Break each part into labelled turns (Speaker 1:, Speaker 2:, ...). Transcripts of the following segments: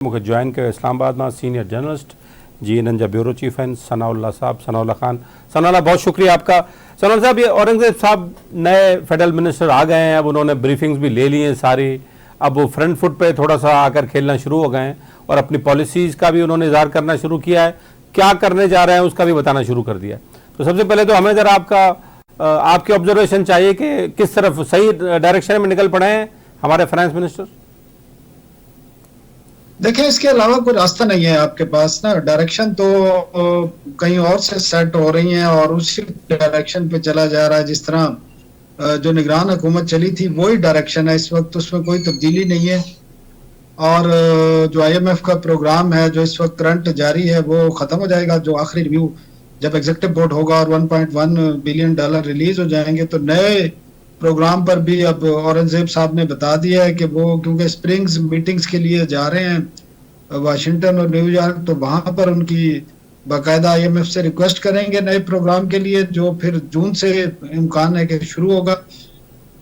Speaker 1: मुझे ज्वाइन कयो इस्लामाबाद में सीनियर जर्नलिस्ट GNN जा ब्यूरो चीफ हैं सनाउल्लाह साहब। सनाउल्लाह खान, सनाउल्लाह बहुत शुक्रिया आपका। सनाउल्लाह साहब, ये औरंगजेब साहब नए फेडरल मिनिस्टर आ गए हैं, अब उन्होंने ब्रीफिंग्स भी ले ली हैं सारी, अब वो फ्रंट फुट पे थोड़ा सा आकर खेलना शुरू हो गए हैं और अपनी पॉलिसीज़ का भी उन्होंने इज़हार करना शुरू किया है, क्या करने जा रहे हैं उसका भी बताना शुरू कर दिया है। तो सबसे पहले तो हमें ज़रा आपकी ऑब्जर्वेशन चाहिए कि किस तरफ सही डायरेक्शन में निकल पड़े हैं हमारे फाइनेंस मिनिस्टर।
Speaker 2: देखिए, इसके अलावा कोई रास्ता नहीं है आपके पास ना। डायरेक्शन तो कहीं और से सेट हो रही हैं और उसी डायरेक्शन पे चला जा रहा है। जिस तरह जो निगरान हुकूमत चली थी वही डायरेक्शन है इस वक्त, उसमें कोई तब्दीली नहीं है। और जो IMF का प्रोग्राम है जो इस वक्त करंट जारी है वो खत्म हो जाएगा। जो आखिरी रिव्यू जब एग्जीक्यूटिव बोर्ड होगा और $1.1 बिलियन रिलीज हो जाएंगे तो नए प्रोग्राम पर भी अब औरंगजेब साहब ने बता दिया है कि वो क्योंकि स्प्रिंग्स मीटिंग्स के लिए जा रहे हैं वाशिंगटन और न्यूयॉर्क, तो वहां पर उनकी बाकायदा IMF से रिक्वेस्ट करेंगे नए प्रोग्राम के लिए, जो फिर जून से इम्कान है कि शुरू होगा।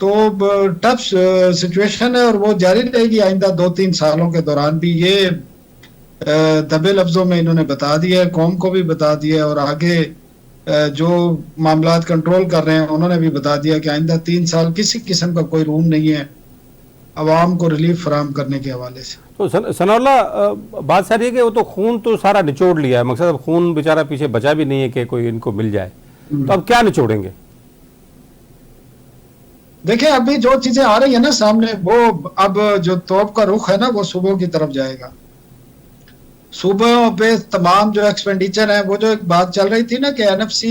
Speaker 2: तो टफ सिचुएशन है और वो जारी रहेगी आइंदा 2-3 सालों के दौरान भी। ये दबे लफ्जों में इन्होंने बता दिया है, कौम को भी बता दिया है और आगे जो मामलात कंट्रोल कर रहे हैं उन्होंने भी बता दिया कि आइंदा 3 साल किसी किस्म का कोई रूम नहीं है अवाम को रिलीफ फराहम करने के हवाले से।
Speaker 1: तो सनाउल्लाह, बात सारी है कि वो तो खून तो सारा निचोड़ लिया है, मकसद अब खून बेचारा पीछे बचा भी नहीं है कि कोई इनको मिल जाए, तो अब क्या निचोड़ेंगे?
Speaker 2: देखिए, अभी जो चीजें आ रही है ना सामने, वो अब जो तोप का रुख है ना वो सूबों की तरफ जाएगा। सूबों पे तमाम जो एक्सपेंडिचर है, वो जो एक बात चल रही थी ना कि NFC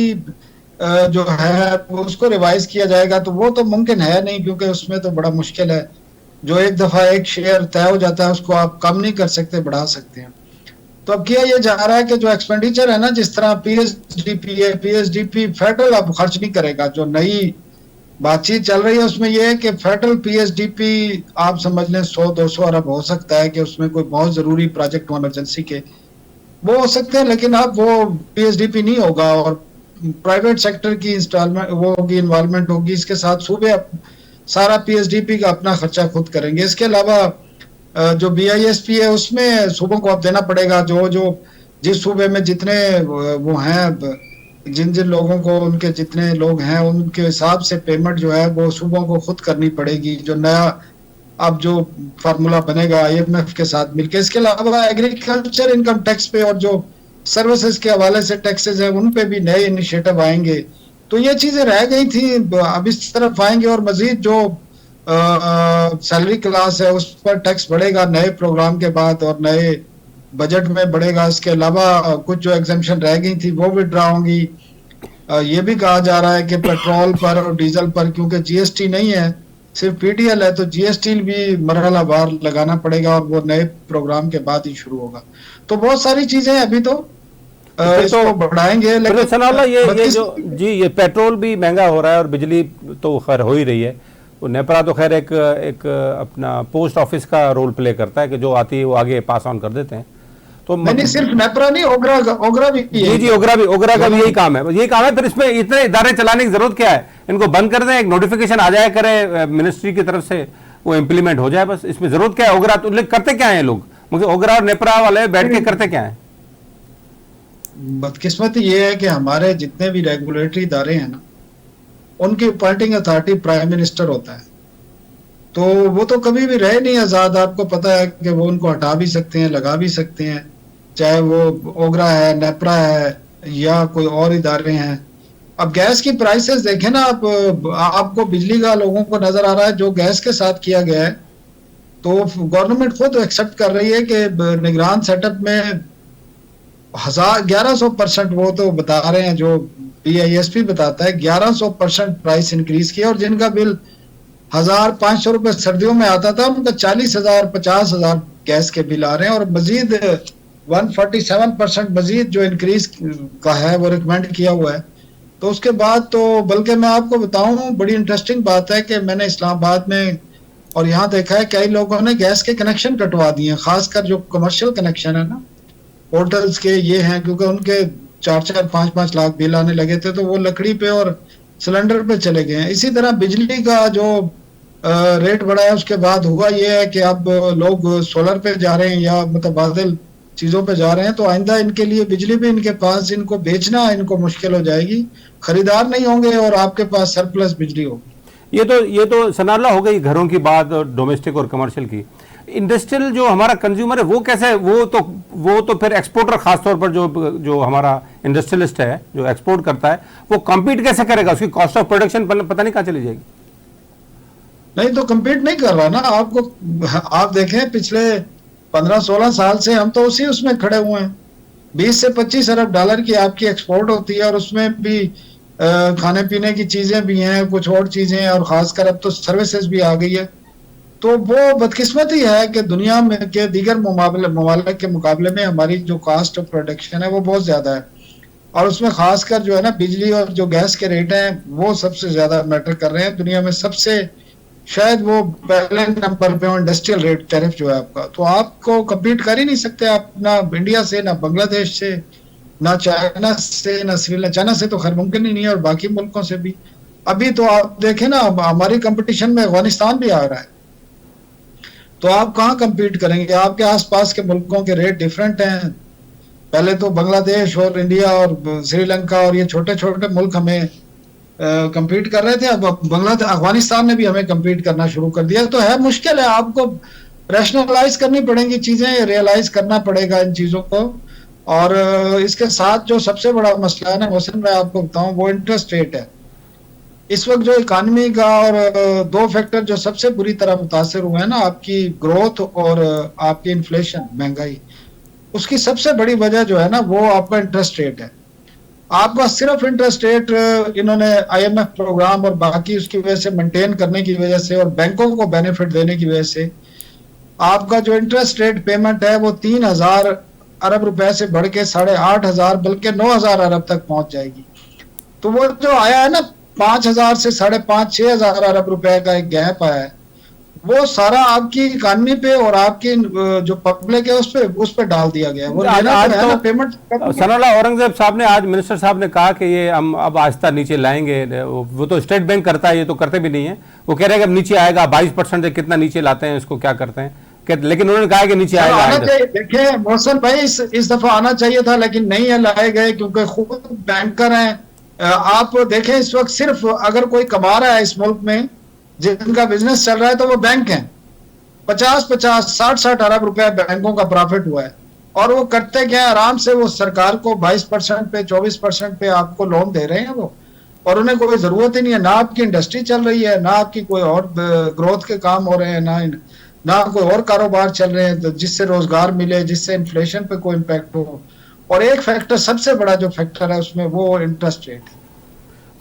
Speaker 2: जो है उसको रिवाइज किया जाएगा, तो वो तो मुमकिन है नहीं क्योंकि उसमें तो बड़ा मुश्किल है। जो एक दफा एक शेयर तय हो जाता है उसको आप कम नहीं कर सकते, बढ़ा सकते हैं। तो अब किया ये जा रहा है कि जो एक्सपेंडिचर है ना, जिस तरह PSDP फेडरल अब खर्च नहीं करेगा। जो नई बातचीत चल रही है उसमें यह है कि फेडरल PSDP आप समझ लें 100-200 अरब हो सकता है कि उसमें कोई बहुत जरूरी प्रोजेक्ट हो इमरजेंसी के, वो हो सकते हैं, लेकिन अब वो PSDP नहीं होगा और प्राइवेट सेक्टर की इंस्टॉलमेंट वो होगी, इन्वॉल्वमेंट होगी। इसके साथ सूबे सारा PSDP का अपना खर्चा खुद करेंगे। इसके अलावा जो BISP है उसमें सूबों को अब देना पड़ेगा। जो जिस सूबे में जितने वो हैं, जिन लोगों को उनके जितने लोग हैं उनके हिसाब से पेमेंट जो है वो सूबों को खुद करनी पड़ेगी। जो नया अब जो फार्मूला बनेगा IMF के साथ मिलकर। इसके अलावा एग्रीकल्चर इनकम टैक्स पे और जो सर्विसेज के हवाले से टैक्सेस हैं उन पे भी नए इनिशिएटिव आएंगे। तो ये चीजें रह गई थी, अब इस तरफ आएंगे और मजीद जो सैलरी क्लास है उस पर टैक्स बढ़ेगा नए प्रोग्राम के बाद और नए बजट में बढ़ेगा। इसके अलावा कुछ जो एग्जेम्पशन रह गई थी वो विड्रॉ होंगी। ये भी कहा जा रहा है कि पेट्रोल पर और डीजल पर क्योंकि GST नहीं है, सिर्फ PDL है, तो GST भी मरहलावार लगाना पड़ेगा और वो नए प्रोग्राम के बाद ही शुरू होगा। तो बहुत सारी चीजें अभी तो इसको बढ़ाएंगे। लेकिन
Speaker 1: सनाउल्लाह, ये पेट्रोल भी महंगा हो रहा है और बिजली तो खैर हो ही रही है। वो नेपरा तो खैर एक अपना पोस्ट ऑफिस का रोल प्ले करता है कि जो आती है वो आगे पास ऑन कर देते हैं। तो
Speaker 2: नहीं, सिर्फ नेपरा नहीं, ओगरा भी
Speaker 1: जी ओगरा का भी यही काम है। फिर इसमें इतने इदारे चलाने की जरूरत क्या है? इनको बंद कर दें, एक नोटिफिकेशन आ जाए करे मिनिस्ट्री की तरफ से, वो इम्प्लीमेंट हो जाए, बस। इसमें जरूरत क्या है? ओगरा तो करते क्या है लोग? मुझे ओगरा और नेपरा वाले बैठ के करते क्या है?
Speaker 2: बदकिस्मती ये है कि हमारे जितने भी रेगुलेटरी इदारे हैं ना, उनकी अपॉइंटिंग अथॉरिटी प्राइम मिनिस्टर होता है। तो वो तो कभी भी रहे नहीं आजाद। आपको पता है कि वो उनको हटा भी सकते हैं, लगा भी सकते हैं, चाहे वो ओगरा है, नेपरा है या कोई और इदारे हैं। अब गैस की प्राइसेस देखें ना, आपको बिजली का लोगों को नजर आ रहा है जो गैस के साथ किया गया है, तो गवर्नमेंट खुद एक्सेप्ट कर रही है कि निगरान सेटअप में 1100% वो तो बता रहे हैं, जो BISP बताता है 1100% प्राइस इंक्रीज किया। और जिनका बिल 1500 रुपए सर्दियों में आता था उनका 40,000 50,000 गैस के बिल आ रहे हैं और मजीद 147% मजीद जो इंक्रीज का है वो रिकमेंड किया हुआ है। तो उसके बाद तो बल्कि मैं आपको बताऊं, बड़ी इंटरेस्टिंग बात है कि मैंने इस्लामाबाद में और यहाँ देखा है कई लोगों ने गैस के कनेक्शन कटवा दिए हैं, खासकर जो कमर्शियल कनेक्शन है ना होटल्स के ये हैं, क्योंकि उनके 4-4 5-5 लाख बिल आने लगे थे तो वो लकड़ी पे और सिलेंडर पे चले गए हैं। इसी तरह बिजली का जो रेट बढ़ाया, उसके बाद हुआ ये है कि अब लोग सोलर पे जा रहे हैं या मुतबादिल चीजों पे जा रहे हैं, तो आइंदा इनके लिए बिजली भी इनके पास, इनको बेचना इनको मुश्किल हो जाएगी, खरीदार नहीं होंगे और आपके पास सरप्लस बिजली होगी।
Speaker 1: ये तो सनाला हो गई घरों की बात, डोमेस्टिक और कमर्शियल की। इंडस्ट्रियल जो हमारा कंज्यूमर है वो कैसे, वो तो फिर एक्सपोर्टर, खासतौर पर जो हमारा इंडस्ट्रियलिस्ट है जो एक्सपोर्ट करता है, वो कम्पीट कैसे करेगा? उसकी कॉस्ट ऑफ प्रोडक्शन पता नहीं कहाँ चली जाएगी।
Speaker 2: नहीं तो compete नहीं कर रहा ना आपको। आप देखें पिछले 15-16 साल से हम तो उसी उसमें खड़े हुए हैं। 20 से 25 अरब डॉलर की आपकी एक्सपोर्ट होती है, और उसमें भी खाने पीने की चीजें भी हैं, कुछ और चीजें हैं, और खासकर अब तो सर्विसेज भी आ गई है। तो वो बदकिस्मती है कि दुनिया में के दीगर ममालिक के मुकाबले में हमारी जो कास्ट ऑफ प्रोडक्शन है वो बहुत ज्यादा है, और उसमें खासकर जो है ना बिजली और जो गैस के रेट हैं वो सबसे ज्यादा मैटर कर रहे हैं। दुनिया में सबसे शायद वो पहले नंबर पे हो इंडस्ट्रियल रेट टैरिफ जो है आपका। तो आपको कम्पीट कर ही नहीं सकते आप, ना इंडिया से, ना बांग्लादेश से, ना चाइना से, ना श्रीलंका। चाइना से तो खैर मुमकिन ही नहीं है, और बाकी मुल्कों से भी। अभी तो आप देखें ना, हमारी कंपटीशन में अफगानिस्तान भी आ रहा है, तो आप कहाँ कम्पीट करेंगे? आपके आसपास के मुल्कों के रेट डिफरेंट हैं। पहले तो बांग्लादेश और इंडिया और श्रीलंका और ये छोटे छोटे मुल्क हमें कम्पीट कर रहे थे, अब बांग्लादेश अफगानिस्तान ने भी हमें कम्पीट करना शुरू कर दिया। तो है मुश्किल है, आपको रैशनलाइज करनी पड़ेंगी चीजें, रियलाइज करना पड़ेगा इन चीजों को। और इसके साथ जो सबसे बड़ा मसला है ना मोहसिन, मैं आपको बताऊं, वो इंटरेस्ट रेट है। इस वक्त जो इकानमी का, और दो फैक्टर जो सबसे बुरी तरह मुतासर हुए हैं ना, आपकी ग्रोथ और आपकी इन्फ्लेशन, महंगाई, उसकी सबसे बड़ी वजह जो है ना वो आपका इंटरेस्ट रेट है। आपका सिर्फ इंटरेस्ट रेट इन्होंने IMF प्रोग्राम और बाकी उसकी वजह से मेंटेन करने की वजह से, और बैंकों को बेनिफिट देने की वजह से, आपका जो इंटरेस्ट रेट पेमेंट है वो 3,000 अरब रुपए से बढ़ के 8,500 बल्कि 9,000 अरब तक पहुंच जाएगी। तो वो जो आया है ना 5,000 से 5,500-6,000 अरब रुपए का एक गैप आया है, वो सारा आपकी इकानमी पे और आपकी जो पब्लिक है उस पे डाल दिया गया है। वो
Speaker 1: आज
Speaker 2: लेना तो है ना
Speaker 1: तो
Speaker 2: पेमेंट।
Speaker 1: सनाउल्लाह औरंगजेब साहब ने, आज मिनिस्टर साहब ने कहा कि ये हम अब आहिस्ता नीचे लाएंगे। वो तो स्टेट बैंक करता है, ये तो करते भी नहीं है। वो कह रहे हैं कि अब नीचे आएगा, 22% से कितना नीचे लाते हैं, इसको क्या करते हैं, लेकिन उन्होंने कहा कि नीचे
Speaker 2: आना
Speaker 1: आएगा।
Speaker 2: चाहिए। देखिए मोहसिन भाई, इस दफा आना चाहिए था, लेकिन नहीं है, लाए गए, क्योंकि खुद बैंकर हैं। आप देखें इस वक्त सिर्फ अगर कोई कमा रहा है इस मुल्क में, जिनका बिजनेस चल रहा है, तो वो बैंक हैं। 50-50, 60-60 अरब रुपए बैंकों का प्रॉफिट हुआ है, और वो करते क्या है, आराम से वो सरकार को 22% पे, 24% पे आपको लोन दे रहे हैं वो, और उन्हें कोई जरूरत ही नहीं है। ना आपकी इंडस्ट्री चल रही है, ना आपकी कोई और ग्रोथ के काम हो रहे हैं, ना कोई और कारोबार चल रहे हैं जिससे रोजगार मिले, जिससे इन्फ्लेशन पे कोई इम्पैक्ट हो। और एक फैक्टर, सबसे बड़ा जो फैक्टर है उसमें, वो इंटरेस्ट रेट है।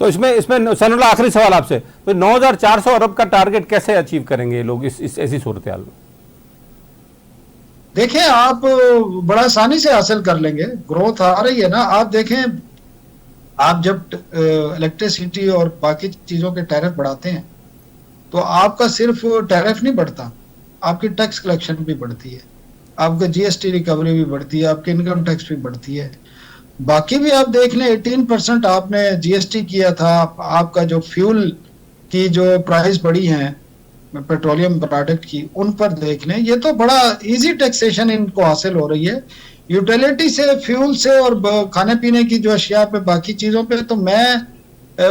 Speaker 1: तो इसमें सनाउल्लाह आखिरी सवाल आपसे, तो 9,400 अरब का टारगेट कैसे अचीव करेंगे लोग इस ऐसी सूरत हाल में?
Speaker 2: देखें आप बड़ा आसानी से हासिल कर लेंगे, ग्रोथ आ रही है ना। आप देखें, आप जब इलेक्ट्रिसिटी और बाकी चीजों के टैरिफ बढ़ाते हैं, तो आपका सिर्फ टैरिफ नहीं बढ़ता, आपकी टैक्स कलेक्शन भी बढ़ती है, आपका GST रिकवरी भी बढ़ती है, आपकी इनकम टैक्स भी बढ़ती है। बाकी भी आप देख लें, 18% आपने GST किया था। आपका जो फ्यूल की जो प्राइस बढ़ी है पेट्रोलियम प्रोडक्ट की, उन पर देख लें, ये तो बड़ा इजी टैक्सेशन इनको हासिल हो रही है, यूटिलिटी से, फ्यूल से, और खाने पीने की जो अशिया पे, बाकी चीजों पे। तो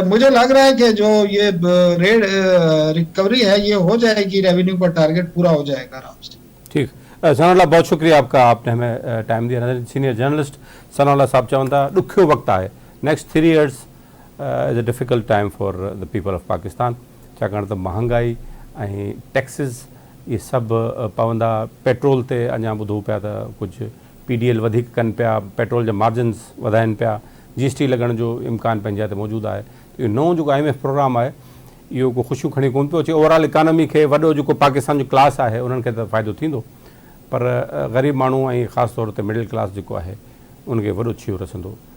Speaker 2: मुझे लग रहा है कि जो ये रेट रिकवरी है ये हो जाएगी, रेवेन्यू का टारगेट पूरा हो जाएगा आराम से।
Speaker 1: ठीक, सनाउल्लाह बहुत शुक्रिया आपका, आपने हमें टाइम दिया। सीनियर जर्नलिस्ट सनाउल्लाह साहब चवनि था ॾुखियो वक़्तु आहे, next 3 years is a difficult time for the people of Pakistan, छाकाणि त महांगाई ऐं टैक्सिस ये सभु पवंदा। पेट्रोल ते अञा ॿुधूं पिया त कुझु PDL वधीक कनि पिया, पेट्रोल जा मार्जिन्स वधाइनि पिया, GST लॻण जो इम्कान पंहिंजे हथ मौजूदु आहे। इहो नओं जेको IMF प्रोग्राम आहे इहो को ख़ुशियूं खणी कोन पियो अचे। ओवरऑल इकानमी खे, वॾो जेको पाकिस्तान जो क्लास आहे उन्हनि खे त फ़ाइदो थींदो, पर ग़रीब माण्हू ऐं ख़ासि तौर ते मिडिल क्लास जेको आहे उनखे वॾो छियो रसंदो।